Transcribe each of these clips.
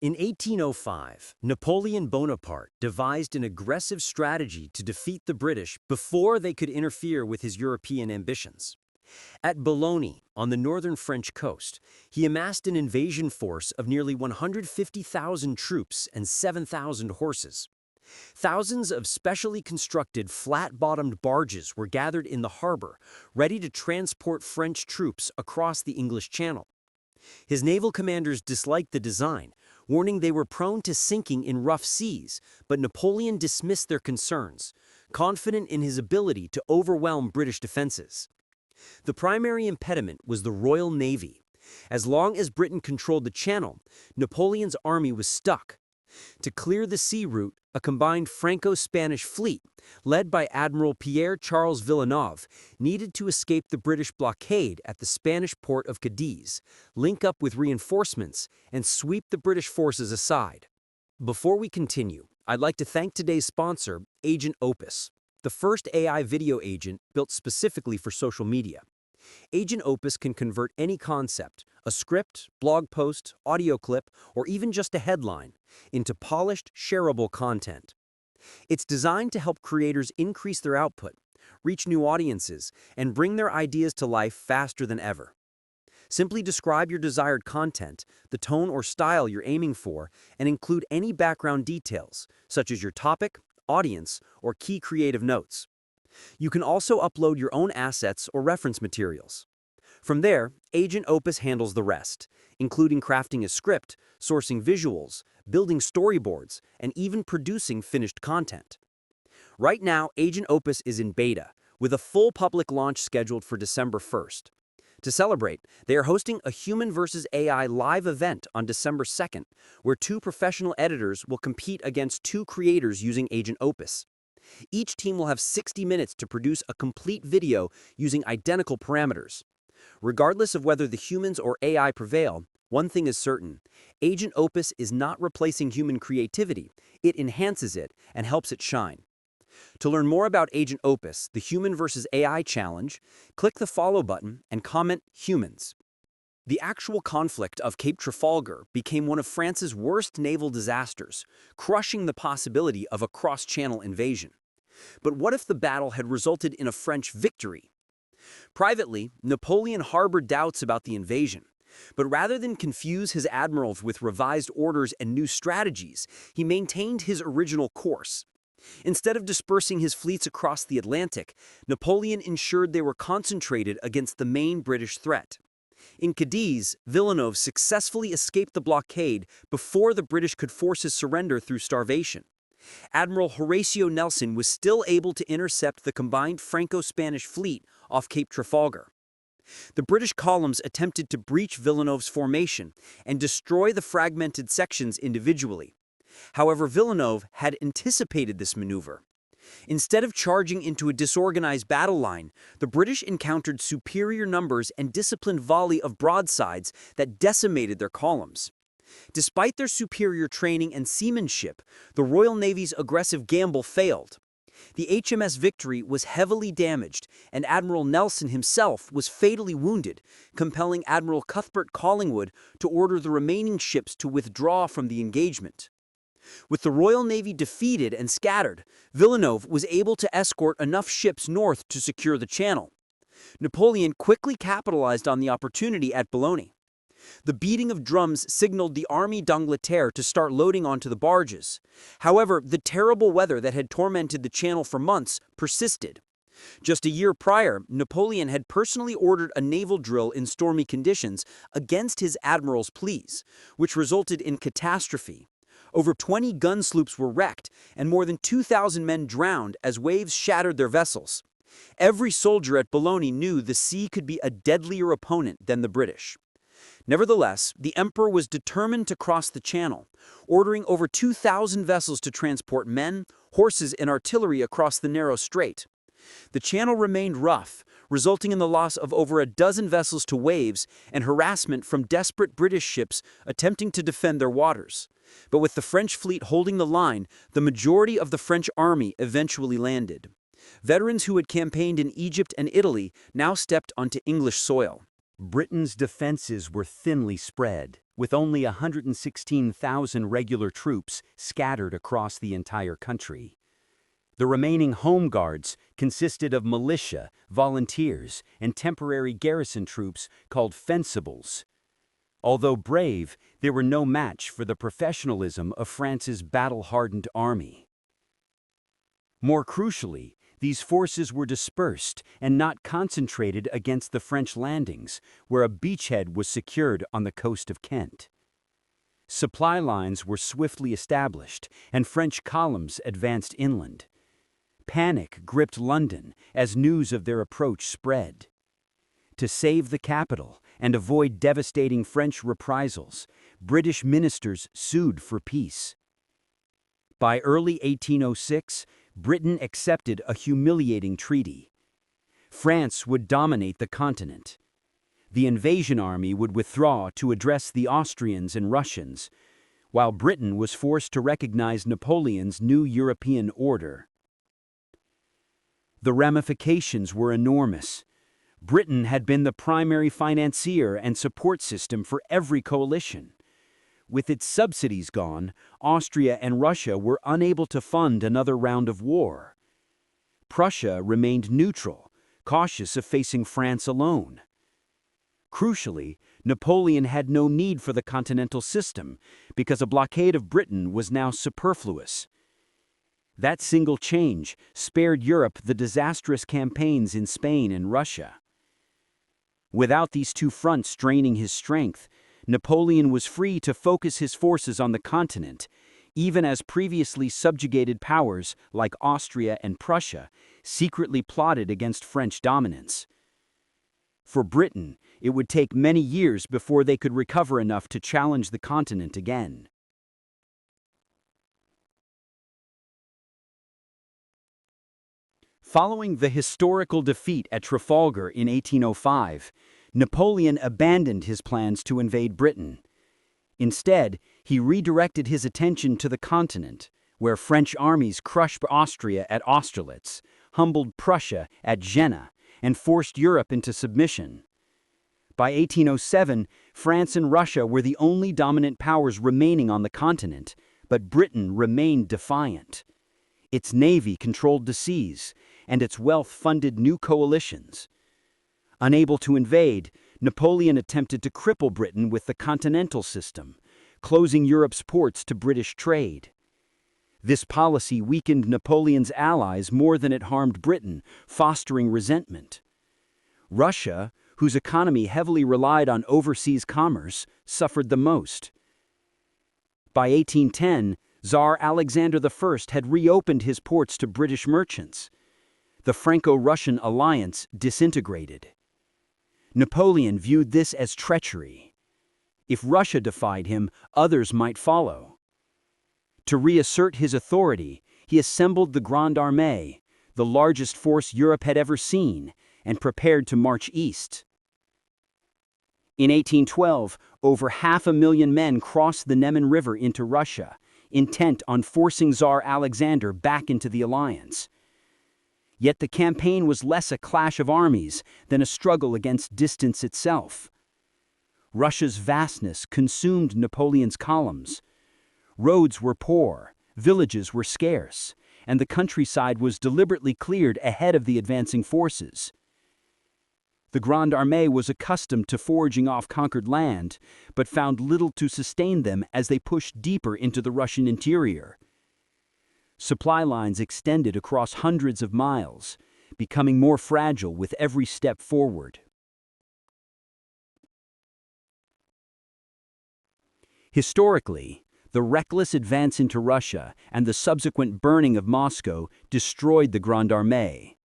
In 1805, Napoleon Bonaparte devised an aggressive strategy to defeat the British before they could interfere with his European ambitions. At Boulogne, on the northern French coast, he amassed an invasion force of nearly 150,000 troops and 7,000 horses. Thousands of specially constructed flat-bottomed barges were gathered in the harbor, ready to transport French troops across the English Channel. His naval commanders disliked the design, warning they were prone to sinking in rough seas, but Napoleon dismissed their concerns, confident in his ability to overwhelm British defenses. The primary impediment was the Royal Navy. As long as Britain controlled the Channel, Napoleon's army was stuck. To clear the sea route, a combined Franco-Spanish fleet, led by Admiral Pierre-Charles Villeneuve, needed to escape the British blockade at the Spanish port of Cadiz, link up with reinforcements, and sweep the British forces aside. Before we continue, I'd like to thank today's sponsor, Agent Opus, the first AI video agent built specifically for social media. Agent Opus can convert any concept, a script, blog post, audio clip, or even just a headline, into polished, shareable content. It's designed to help creators increase their output, reach new audiences, and bring their ideas to life faster than ever. Simply describe your desired content, the tone or style you're aiming for, and include any background details, such as your topic, audience, or key creative notes. You can also upload your own assets or reference materials. From there, Agent Opus handles the rest, including crafting a script, sourcing visuals, building storyboards, and even producing finished content. Right now, Agent Opus is in beta, with a full public launch scheduled for December 1st. To celebrate, they are hosting a Human vs. AI live event on December 2nd, where two professional editors will compete against two creators using Agent Opus. Each team will have 60 minutes to produce a complete video using identical parameters. Regardless of whether the humans or AI prevail, one thing is certain: Agent Opus is not replacing human creativity, it enhances it and helps it shine. To learn more about Agent Opus, the Human vs. AI challenge, click the follow button and comment "Humans." The actual conflict of Cape Trafalgar became one of France's worst naval disasters, crushing the possibility of a cross-channel invasion. But what if the battle had resulted in a French victory? Privately, Napoleon harbored doubts about the invasion. But rather than confuse his admirals with revised orders and new strategies, he maintained his original course. Instead of dispersing his fleets across the Atlantic, Napoleon ensured they were concentrated against the main British threat. In Cadiz, Villeneuve successfully escaped the blockade before the British could force his surrender through starvation. Admiral Horatio Nelson was still able to intercept the combined Franco-Spanish fleet off Cape Trafalgar. The British columns attempted to breach Villeneuve's formation and destroy the fragmented sections individually. However, Villeneuve had anticipated this maneuver. Instead of charging into a disorganized battle line, the British encountered superior numbers and disciplined volley of broadsides that decimated their columns. Despite their superior training and seamanship, the Royal Navy's aggressive gamble failed. The HMS Victory was heavily damaged, and Admiral Nelson himself was fatally wounded, compelling Admiral Cuthbert Collingwood to order the remaining ships to withdraw from the engagement. With the Royal Navy defeated and scattered, Villeneuve was able to escort enough ships north to secure the channel. Napoleon quickly capitalized on the opportunity at Boulogne. The beating of drums signaled the Armée d'Angleterre to start loading onto the barges. However, the terrible weather that had tormented the channel for months persisted. Just a year prior, Napoleon had personally ordered a naval drill in stormy conditions against his admiral's pleas, which resulted in catastrophe. Over 20 gun sloops were wrecked, and more than 2,000 men drowned as waves shattered their vessels. Every soldier at Boulogne knew the sea could be a deadlier opponent than the British. Nevertheless, the emperor was determined to cross the channel, ordering over 2,000 vessels to transport men, horses, and artillery across the narrow strait. The channel remained rough, resulting in the loss of over a dozen vessels to waves and harassment from desperate British ships attempting to defend their waters. But with the French fleet holding the line, the majority of the French army eventually landed. Veterans who had campaigned in Egypt and Italy now stepped onto English soil. Britain's defenses were thinly spread, with only 116,000 regular troops scattered across the entire country. The remaining home guards consisted of militia, volunteers, and temporary garrison troops called fencibles. Although brave, they were no match for the professionalism of France's battle-hardened army. More crucially, these forces were dispersed and not concentrated against the French landings, where a beachhead was secured on the coast of Kent. Supply lines were swiftly established, and French columns advanced inland. Panic gripped London as news of their approach spread. To save the capital and avoid devastating French reprisals, British ministers sued for peace. By early 1806, Britain accepted a humiliating treaty. France would dominate the continent. The invasion army would withdraw to address the Austrians and Russians, while Britain was forced to recognize Napoleon's new European order. The ramifications were enormous. Britain had been the primary financier and support system for every coalition. With its subsidies gone, Austria and Russia were unable to fund another round of war. Prussia remained neutral, cautious of facing France alone. Crucially, Napoleon had no need for the continental system because a blockade of Britain was now superfluous. That single change spared Europe the disastrous campaigns in Spain and Russia. Without these two fronts draining his strength, Napoleon was free to focus his forces on the continent, even as previously subjugated powers like Austria and Prussia secretly plotted against French dominance. For Britain, it would take many years before they could recover enough to challenge the continent again. Following the historical defeat at Trafalgar in 1805, Napoleon abandoned his plans to invade Britain. Instead, he redirected his attention to the continent, where French armies crushed Austria at Austerlitz, humbled Prussia at Jena, and forced Europe into submission. By 1807, France and Russia were the only dominant powers remaining on the continent, but Britain remained defiant. Its navy controlled the seas, and its wealth funded new coalitions. Unable to invade, Napoleon attempted to cripple Britain with the continental system, closing Europe's ports to British trade. This policy weakened Napoleon's allies more than it harmed Britain, fostering resentment. Russia, whose economy heavily relied on overseas commerce, suffered the most. By 1810, Tsar Alexander I had reopened his ports to British merchants. The Franco-Russian alliance disintegrated. Napoleon viewed this as treachery. If Russia defied him, others might follow. To reassert his authority, he assembled the Grande Armée, the largest force Europe had ever seen, and prepared to march east. In 1812, over 500,000 men crossed the Neman River into Russia, intent on forcing Tsar Alexander back into the alliance. Yet the campaign was less a clash of armies than a struggle against distance itself. Russia's vastness consumed Napoleon's columns. Roads were poor, villages were scarce, and the countryside was deliberately cleared ahead of the advancing forces. The Grande Armée was accustomed to foraging off conquered land, but found little to sustain them as they pushed deeper into the Russian interior. Supply lines extended across hundreds of miles, becoming more fragile with every step forward. Historically, the reckless advance into Russia and the subsequent burning of Moscow destroyed the Grande Armée.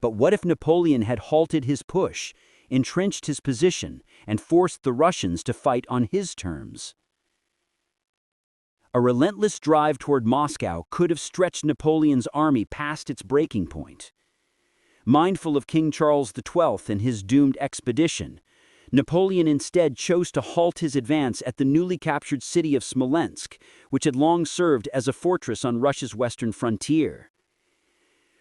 But what if Napoleon had halted his push, entrenched his position, and forced the Russians to fight on his terms? A relentless drive toward Moscow could have stretched Napoleon's army past its breaking point. Mindful of King Charles XII and his doomed expedition, Napoleon instead chose to halt his advance at the newly captured city of Smolensk, which had long served as a fortress on Russia's western frontier.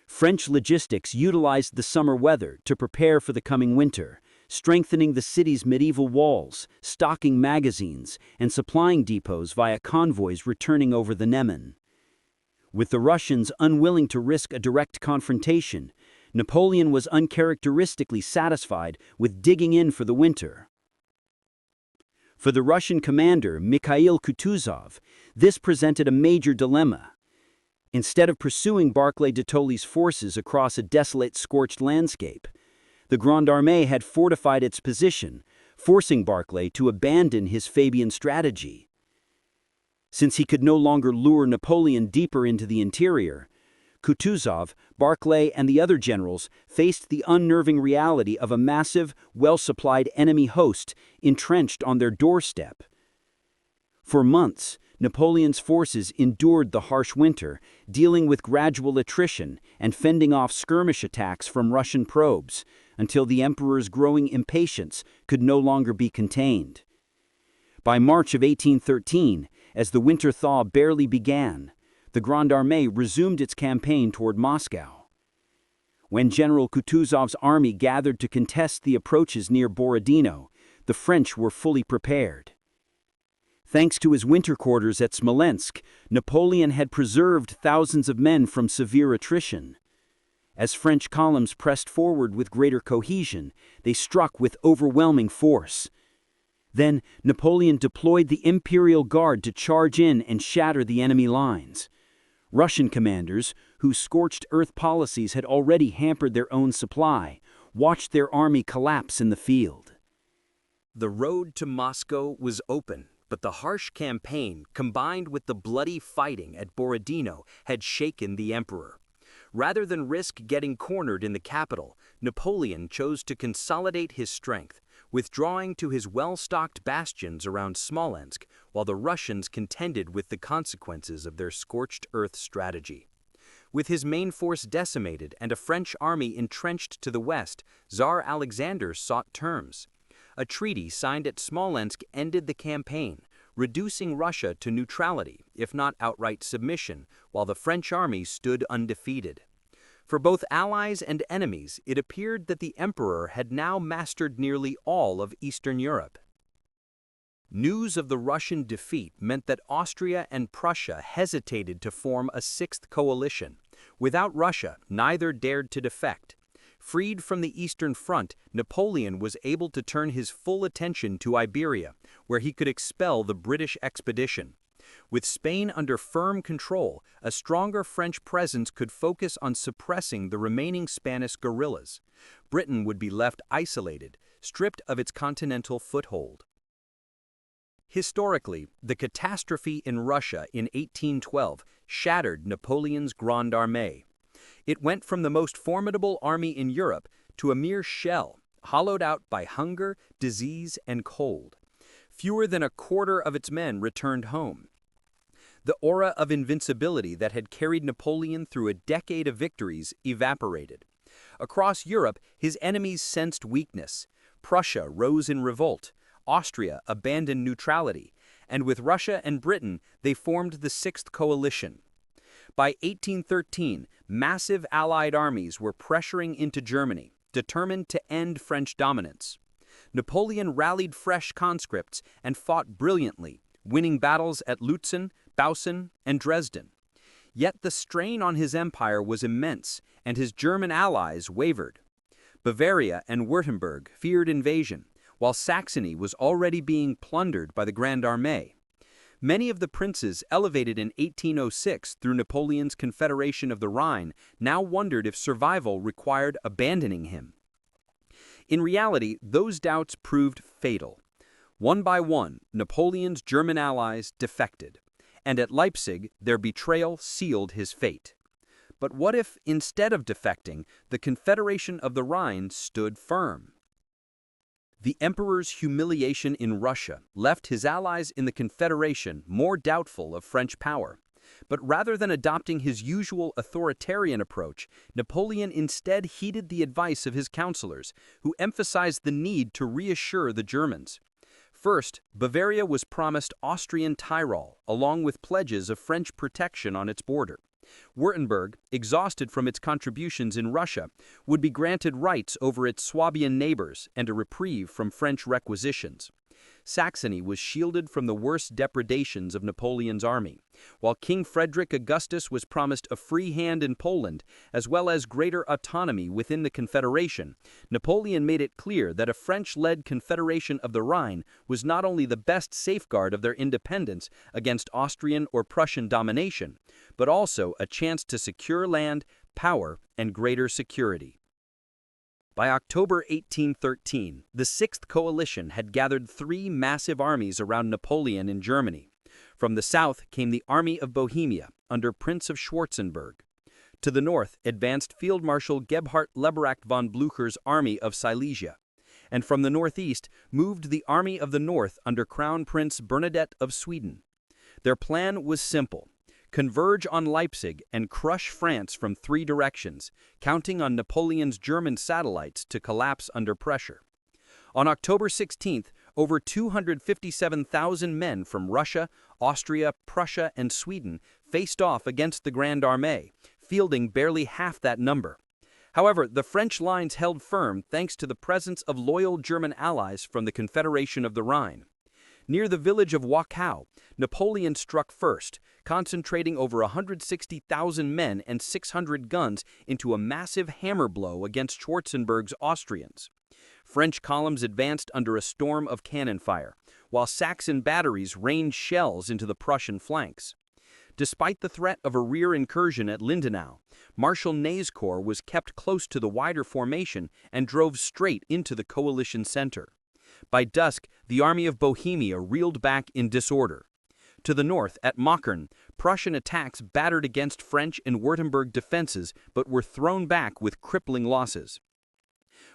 French logistics utilized the summer weather to prepare for the coming winter, strengthening the city's medieval walls, stocking magazines, and supplying depots via convoys returning over the Neman. With the Russians unwilling to risk a direct confrontation, Napoleon was uncharacteristically satisfied with digging in for the winter. For the Russian commander, Mikhail Kutuzov, this presented a major dilemma. Instead of pursuing Barclay de Tolly's forces across a desolate, scorched landscape, the Grande Armée had fortified its position, forcing Barclay to abandon his Fabian strategy. Since he could no longer lure Napoleon deeper into the interior, Kutuzov, Barclay, and the other generals faced the unnerving reality of a massive, well-supplied enemy host entrenched on their doorstep. For months, Napoleon's forces endured the harsh winter, dealing with gradual attrition and fending off skirmish attacks from Russian probes, until the emperor's growing impatience could no longer be contained. By March of 1813, as the winter thaw barely began, the Grande Armée resumed its campaign toward Moscow. When General Kutuzov's army gathered to contest the approaches near Borodino, the French were fully prepared. Thanks to his winter quarters at Smolensk, Napoleon had preserved thousands of men from severe attrition. As French columns pressed forward with greater cohesion, they struck with overwhelming force. Then Napoleon deployed the Imperial Guard to charge in and shatter the enemy lines. Russian commanders, whose scorched earth policies had already hampered their own supply, watched their army collapse in the field. The road to Moscow was open, but the harsh campaign, combined with the bloody fighting at Borodino, had shaken the emperor. Rather than risk getting cornered in the capital, Napoleon chose to consolidate his strength, withdrawing to his well-stocked bastions around Smolensk while the Russians contended with the consequences of their scorched earth strategy. With his main force decimated and a French army entrenched to the west, Tsar Alexander sought terms. A treaty signed at Smolensk ended the campaign, reducing Russia to neutrality, if not outright submission, while the French army stood undefeated. For both allies and enemies, it appeared that the emperor had now mastered nearly all of Eastern Europe. News of the Russian defeat meant that Austria and Prussia hesitated to form a sixth coalition. Without Russia, neither dared to defect. Freed from the Eastern Front, Napoleon was able to turn his full attention to Iberia, where he could expel the British expedition. With Spain under firm control, a stronger French presence could focus on suppressing the remaining Spanish guerrillas. Britain would be left isolated, stripped of its continental foothold. Historically, the catastrophe in Russia in 1812 shattered Napoleon's Grande Armée. It went from the most formidable army in Europe to a mere shell, hollowed out by hunger, disease, and cold. Fewer than a quarter of its men returned home. The aura of invincibility that had carried Napoleon through a decade of victories evaporated. Across Europe, his enemies sensed weakness. Prussia rose in revolt. Austria abandoned neutrality. And with Russia and Britain, they formed the Sixth Coalition. By 1813, massive Allied armies were pressuring into Germany, determined to end French dominance. Napoleon rallied fresh conscripts and fought brilliantly, winning battles at Lutzen, Bautzen, and Dresden. Yet the strain on his empire was immense, and his German allies wavered. Bavaria and Württemberg feared invasion, while Saxony was already being plundered by the Grande Armée. Many of the princes elevated in 1806 through Napoleon's Confederation of the Rhine now wondered if survival required abandoning him. In reality, those doubts proved fatal. One by one, Napoleon's German allies defected, and at Leipzig, their betrayal sealed his fate. But what if, instead of defecting, the Confederation of the Rhine stood firm? The emperor's humiliation in Russia left his allies in the Confederation more doubtful of French power. But rather than adopting his usual authoritarian approach, Napoleon instead heeded the advice of his counselors, who emphasized the need to reassure the Germans. First, Bavaria was promised Austrian Tyrol, along with pledges of French protection on its border. Württemberg, exhausted from its contributions in Russia, would be granted rights over its Swabian neighbors and a reprieve from French requisitions. Saxony was shielded from the worst depredations of Napoleon's army, while King Frederick Augustus was promised a free hand in Poland, as well as greater autonomy within the Confederation. Napoleon made it clear that a French-led Confederation of the Rhine was not only the best safeguard of their independence against Austrian or Prussian domination, but also a chance to secure land, power, and greater security. By October 1813, the Sixth Coalition had gathered three massive armies around Napoleon in Germany. From the south came the Army of Bohemia, under Prince of Schwarzenberg. To the north advanced Field Marshal Gebhard Leberecht von Blücher's Army of Silesia. And from the northeast moved the Army of the North under Crown Prince Bernadette of Sweden. Their plan was simple: converge on Leipzig and crush France from three directions, counting on Napoleon's German satellites to collapse under pressure. On October 16th, over 257,000 men from Russia, Austria, Prussia, and Sweden faced off against the Grande Armée, fielding barely half that number. However, the French lines held firm thanks to the presence of loyal German allies from the Confederation of the Rhine. Near the village of Wachau, Napoleon struck first, concentrating over 160,000 men and 600 guns into a massive hammer blow against Schwarzenberg's Austrians. French columns advanced under a storm of cannon fire, while Saxon batteries rained shells into the Prussian flanks. Despite the threat of a rear incursion at Lindenau, Marshal Ney's corps was kept close to the wider formation and drove straight into the coalition center. By dusk, the Army of Bohemia reeled back in disorder. To the north, at Mockern, Prussian attacks battered against French and Württemberg defenses but were thrown back with crippling losses.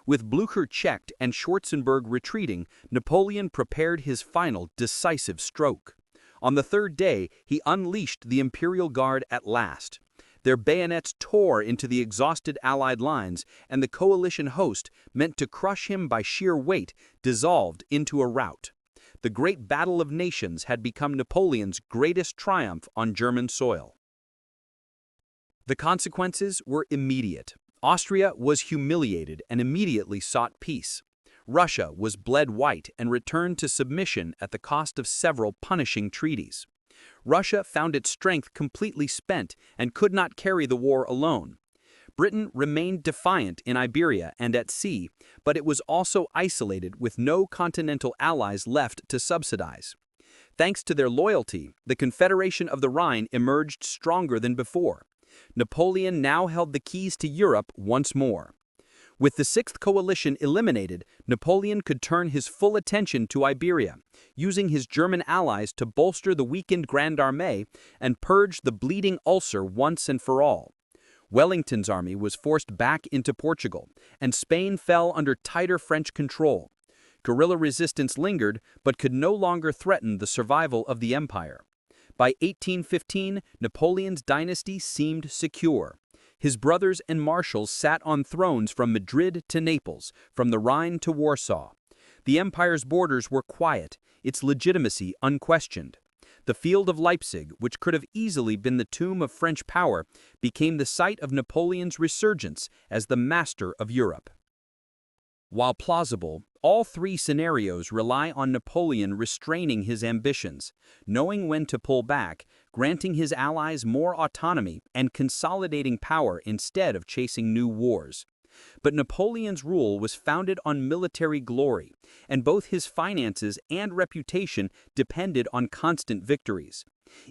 With Blücher checked and Schwarzenberg retreating, Napoleon prepared his final decisive stroke. On the third day, he unleashed the Imperial Guard at last. Their bayonets tore into the exhausted Allied lines, and the coalition host, meant to crush him by sheer weight, dissolved into a rout. The Great Battle of Nations had become Napoleon's greatest triumph on German soil. The consequences were immediate. Austria was humiliated and immediately sought peace. Russia was bled white and returned to submission at the cost of several punishing treaties. Russia found its strength completely spent and could not carry the war alone. Britain remained defiant in Iberia and at sea, but it was also isolated with no continental allies left to subsidize. Thanks to their loyalty, the Confederation of the Rhine emerged stronger than before. Napoleon now held the keys to Europe once more. With the Sixth Coalition eliminated, Napoleon could turn his full attention to Iberia, using his German allies to bolster the weakened Grande Armée and purge the bleeding ulcer once and for all. Wellington's army was forced back into Portugal, and Spain fell under tighter French control. Guerrilla resistance lingered, but could no longer threaten the survival of the empire. By 1815, Napoleon's dynasty seemed secure. His brothers and marshals sat on thrones from Madrid to Naples, from the Rhine to Warsaw. The empire's borders were quiet, its legitimacy unquestioned. The field of Leipzig, which could have easily been the tomb of French power, became the site of Napoleon's resurgence as the master of Europe. While plausible, all three scenarios rely on Napoleon restraining his ambitions, knowing when to pull back, granting his allies more autonomy, and consolidating power instead of chasing new wars. But Napoleon's rule was founded on military glory, and both his finances and reputation depended on constant victories.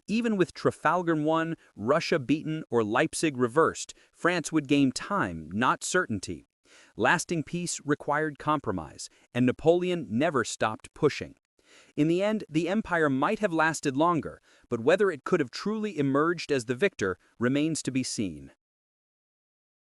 Even with Trafalgar won, Russia beaten, or Leipzig reversed, France would gain time, not certainty. Lasting peace required compromise, and Napoleon never stopped pushing. In the end, the empire might have lasted longer, but whether it could have truly emerged as the victor remains to be seen.